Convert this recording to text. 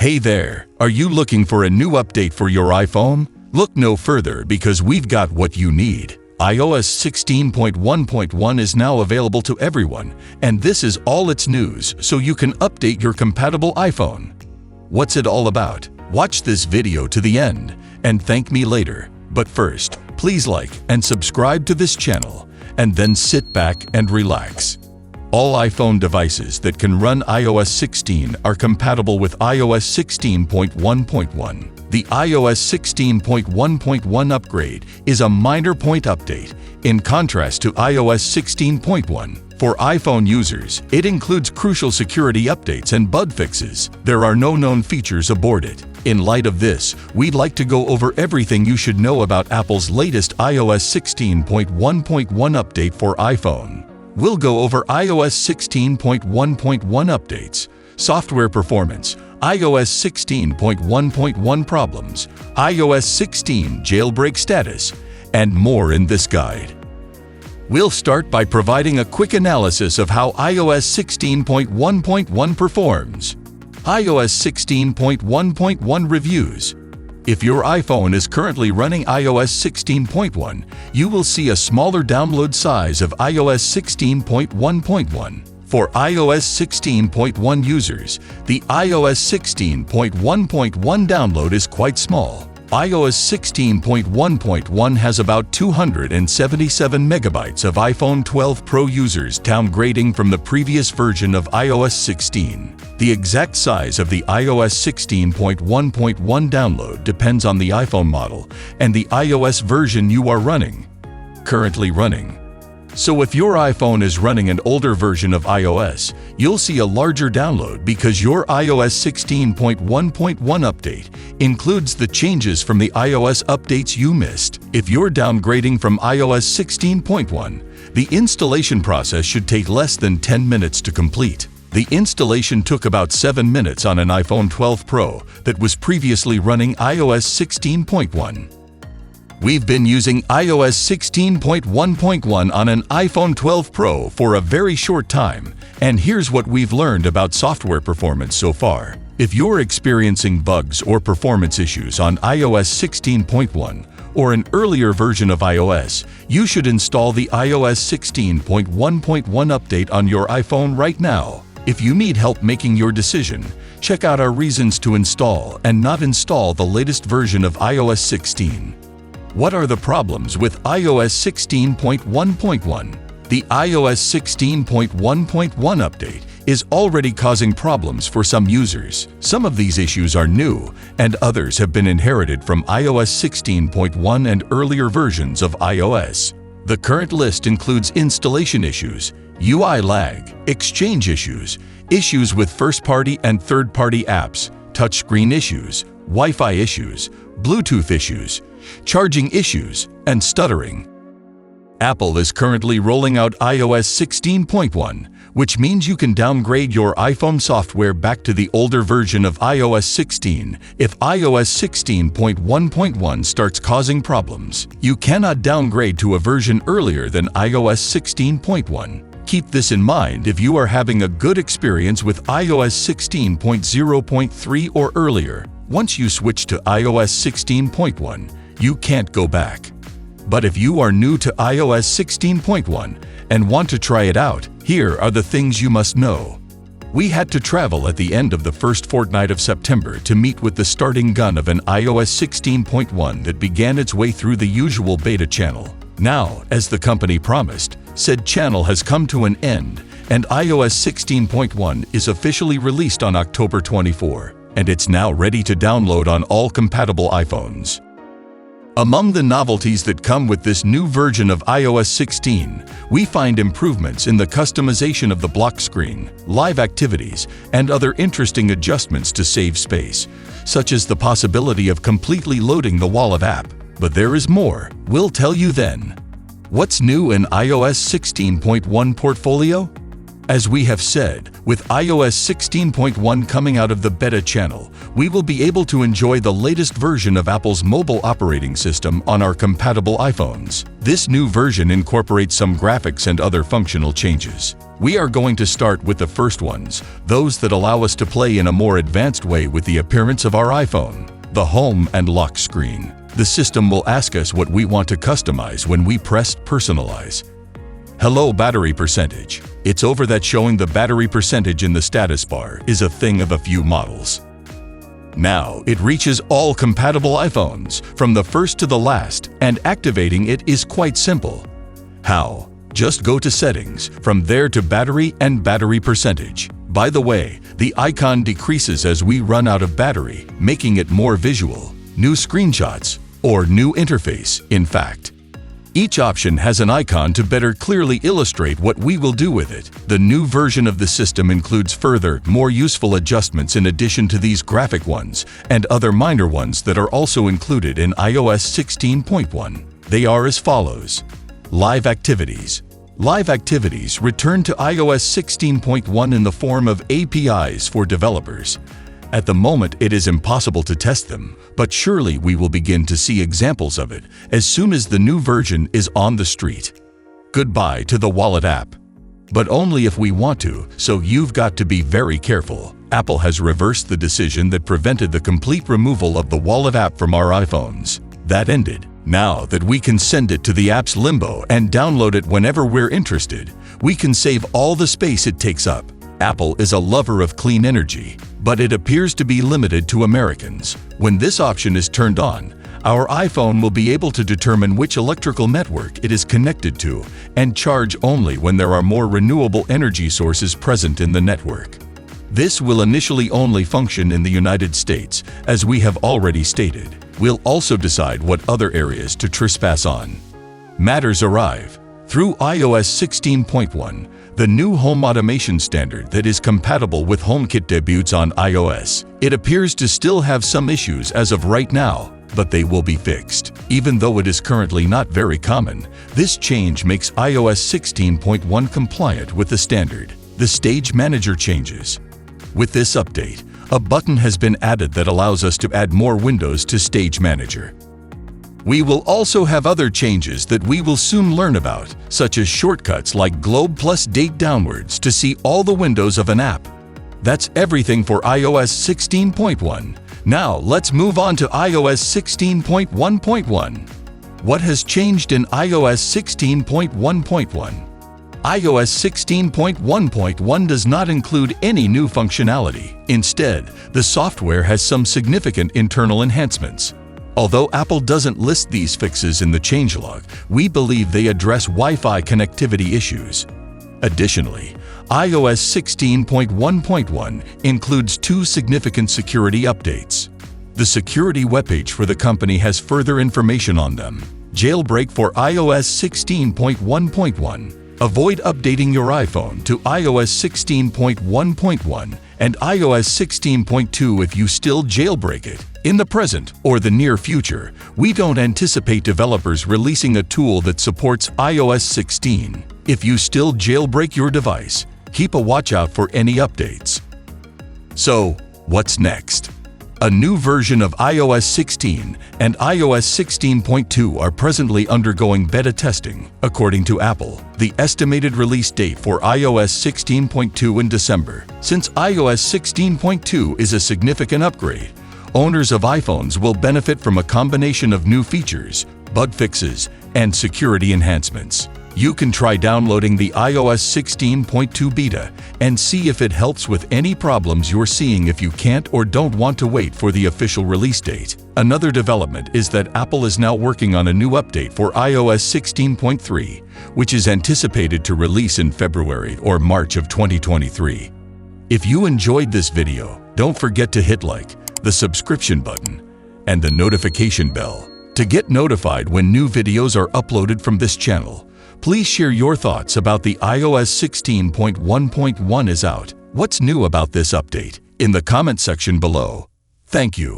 Hey there, are you looking for a new update for your iPhone? Look no further because we've got what you need. iOS 16.1.1 is now available to everyone, and this is all its news so you can update your compatible iPhone. What's it all about? Watch this video to the end and thank me later. But first, please like and subscribe to this channel, and then sit back and relax. All iPhone devices that can run iOS 16 are compatible with iOS 16.1.1. The iOS 16.1.1 upgrade is a minor point update, in contrast to iOS 16.1. For iPhone users, it includes crucial security updates and bug fixes. There are no known features aboard it. In light of this, we'd like to go over everything you should know about Apple's latest iOS 16.1.1 update for iPhone. We'll go over iOS 16.1.1 updates, software performance, iOS 16.1.1 problems, iOS 16 jailbreak status, and more in this guide. We'll start by providing a quick analysis of how iOS 16.1.1 performs. iOS 16.1.1 reviews. If your iPhone is currently running iOS 16.1, you will see a smaller download size of iOS 16.1.1. For iOS 16.1 users, the iOS 16.1.1 download is quite small. iOS 16.1.1 has about 277 megabytes of iPhone 12 Pro users downgrading from the previous version of iOS 16. The exact size of the iOS 16.1.1 download depends on the iPhone model and the iOS version you are currently running. So if your iPhone is running an older version of iOS, you'll see a larger download because your iOS 16.1.1 update includes the changes from the iOS updates you missed. If you're downgrading from iOS 16.1, the installation process should take less than 10 minutes to complete. The installation took about 7 minutes on an iPhone 12 Pro that was previously running iOS 16.1. We've been using iOS 16.1.1 on an iPhone 12 Pro for a very short time, and here's what we've learned about software performance so far. If you're experiencing bugs or performance issues on iOS 16.1 or an earlier version of iOS, you should install the iOS 16.1.1 update on your iPhone right now. If you need help making your decision, check out our reasons to install and not install the latest version of iOS 16. What are the problems with iOS 16.1.1? The iOS 16.1.1 update is already causing problems for some users. Some of these issues are new, and others have been inherited from iOS 16.1 and earlier versions of iOS. The current list includes installation issues, UI lag, Exchange issues, issues with first-party and third-party apps, touchscreen issues, Wi-Fi issues, Bluetooth issues, charging issues, and stuttering. Apple is currently rolling out iOS 16.1, which means you can downgrade your iPhone software back to the older version of iOS 16 if iOS 16.1.1 starts causing problems. You cannot downgrade to a version earlier than iOS 16.1. Keep this in mind if you are having a good experience with iOS 16.0.3 or earlier. Once you switch to iOS 16.1, you can't go back. But if you are new to iOS 16.1 and want to try it out, here are the things you must know. We had to travel at the end of the first fortnight of September to meet with the starting gun of an iOS 16.1 that began its way through the usual beta channel. Now, as the company promised, said channel has come to an end, and iOS 16.1 is officially released on October 24, and it's now ready to download on all compatible iPhones. Among the novelties that come with this new version of iOS 16, we find improvements in the customization of the block screen, live activities, and other interesting adjustments to save space, such as the possibility of completely loading the wall of app. But there is more. We'll tell you then. What's new in iOS 16.1 portfolio? As we have said, with iOS 16.1 coming out of the beta channel, we will be able to enjoy the latest version of Apple's mobile operating system on our compatible iPhones. This new version incorporates some graphics and other functional changes. We are going to start with the first ones, those that allow us to play in a more advanced way with the appearance of our iPhone. The home and lock screen. The system will ask us what we want to customize when we press Personalize. Hello battery percentage. It's over that showing the battery percentage in the status bar is a thing of a few models. Now it reaches all compatible iPhones, from the first to the last, and activating it is quite simple. How? Just go to Settings, from there to Battery and Battery Percentage. By the way, the icon decreases as we run out of battery, making it more visual. New screenshots, or new interface, in fact. Each option has an icon to better clearly illustrate what we will do with it. The new version of the system includes further, more useful adjustments in addition to these graphic ones, and other minor ones that are also included in iOS 16.1. They are as follows. Live Activities. Live Activities return to iOS 16.1 in the form of APIs for developers. At the moment, it is impossible to test them, but surely we will begin to see examples of it as soon as the new version is on the street. Goodbye to the Wallet app. But only if we want to, so you've got to be very careful. Apple has reversed the decision that prevented the complete removal of the Wallet app from our iPhones. That ended. Now that we can send it to the app's limbo and download it whenever we're interested, we can save all the space it takes up. Apple is a lover of clean energy, but it appears to be limited to Americans. When this option is turned on, our iPhone will be able to determine which electrical network it is connected to and charge only when there are more renewable energy sources present in the network. This will initially only function in the United States, as we have already stated. We'll also decide what other areas to trespass on. Matters arrive. Through iOS 16.1, the new home automation standard that is compatible with HomeKit debuts on iOS. It appears to still have some issues as of right now, but they will be fixed. Even though it is currently not very common, this change makes iOS 16.1 compliant with the standard. The Stage Manager changes. With this update, a button has been added that allows us to add more windows to Stage Manager. We will also have other changes that we will soon learn about, such as shortcuts like globe plus date downwards to see all the windows of an app. That's everything for iOS 16.1. Now let's move on to iOS 16.1.1. What has changed in iOS 16.1.1? iOS 16.1.1 does not include any new functionality. Instead, the software has some significant internal enhancements. Although Apple doesn't list these fixes in the changelog, we believe they address Wi-Fi connectivity issues. Additionally, iOS 16.1.1 includes two significant security updates. The security webpage for the company has further information on them. Jailbreak for iOS 16.1.1. Avoid updating your iPhone to iOS 16.1.1 and iOS 16.2 if you still jailbreak it. In the present or the near future, we don't anticipate developers releasing a tool that supports iOS 16. If you still jailbreak your device, keep a watch out for any updates. So, what's next? A new version of iOS 16 and iOS 16.2 are presently undergoing beta testing, according to Apple. The estimated release date for iOS 16.2 in December. Since iOS 16.2 is a significant upgrade, owners of iPhones will benefit from a combination of new features, bug fixes, and security enhancements. You can try downloading the iOS 16.2 beta and see if it helps with any problems you're seeing if you can't or don't want to wait for the official release date. Another development is that Apple is now working on a new update for iOS 16.3, which is anticipated to release in February or March of 2023. If you enjoyed this video, don't forget to hit like, the subscription button, and the notification bell to get notified when new videos are uploaded from this channel. Please share your thoughts about the iOS 16.1.1 is out. What's new about this update? In the comment section below. Thank you.